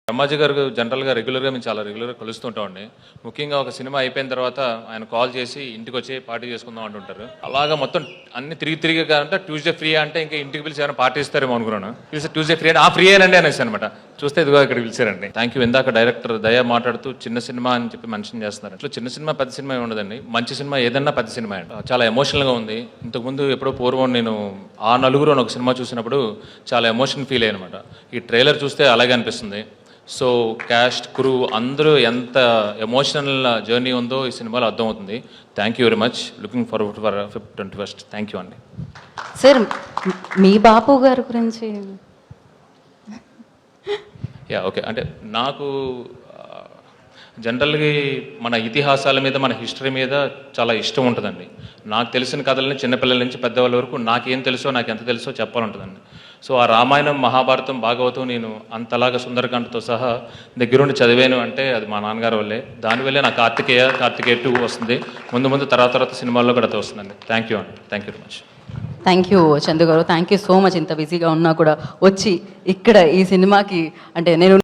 బ్రహ్మాజీ గారు జనరల్గా రెగ్యులర్గా మేము చాలా రెగ్యులర్గా కలుస్తుంటామండి. ముఖ్యంగా ఒక సినిమా అయిపోయిన తర్వాత ఆయన కాల్ చేసి ఇంటికి వచ్చి పార్టీ చేసుకుందాం అంటుంటారు. అలాగా మొత్తం అన్ని తిరిగి అంటే ట్యూస్డే ఫ్రీ అంటే ఇంకా ఇంటికి పిలిచి ఏమైనా పార్టీ ఇస్తారేమో అనుకున్నాను. పిలిచి ట్యూస్డే ఫ్రీ అంటే ఫ్రీ అనండి అనేసి అనమాట. చూస్తే ఇదిగో ఇక్కడ పిలిచారండి. Thank you. ఇందాక డైరెక్టర్ దయా మాట్లాడుతూ చిన్న సినిమా అని చెప్పి మెన్షన్ చేస్తున్నారు. అట్లా చిన్న సినిమా పెద్ద సినిమా ఉండదండి. మంచి సినిమా ఏదన్నా పెద్ద సినిమా అండి. చాలా ఎమోషనల్గా ఉంది. ఇంతకుముందు ఎప్పుడో పూర్వం నేను ఆ నలుగురు అని ఒక సినిమా చూసినప్పుడు చాలా ఎమోషన్ ఫీల్ అయ్యాను అనమాట. ఈ ట్రైలర్ చూస్తే అలాగే అనిపిస్తుంది. సో క్యాస్ట్ క్రూ అందరూ ఎంత ఎమోషనల్ జర్నీ ఉందో ఈ సినిమాలో అర్థమవుతుంది. Thank you very much. Looking forward for 21st. Thank you అండి. సార్ మీ బాపు గారి గురించి ఓకే. అంటే నాకు జనరల్గా మన ఇతిహాసాల మీద మన హిస్టరీ మీద చాలా ఇష్టం ఉంటుందండి. నాకు తెలిసిన కథలని చిన్నపిల్లల నుంచి పెద్దవాళ్ళ వరకు నాకేం తెలుసో నాకు ఎంత తెలుసో చెప్పాలంటుందండి. సో ఆ రామాయణం మహాభారతం భాగవతం నేను అంతలాగా సుందరకాండతో సహా దగ్గరుండి చదివాను అంటే అది మా నాన్నగారి వల్లే. దానివల్లే నాకు కార్తికేయ 2 వస్తుంది. ముందు తర్వాత సినిమాల్లో కూడా అది వస్తుందండి. థ్యాంక్ యూ అండి. Thank you very much. Thank you Chandu గారు. Thank you so much. ఇంత బిజీగా ఉన్నా కూడా వచ్చి ఇక్కడ ఈ సినిమాకి అంటే నేను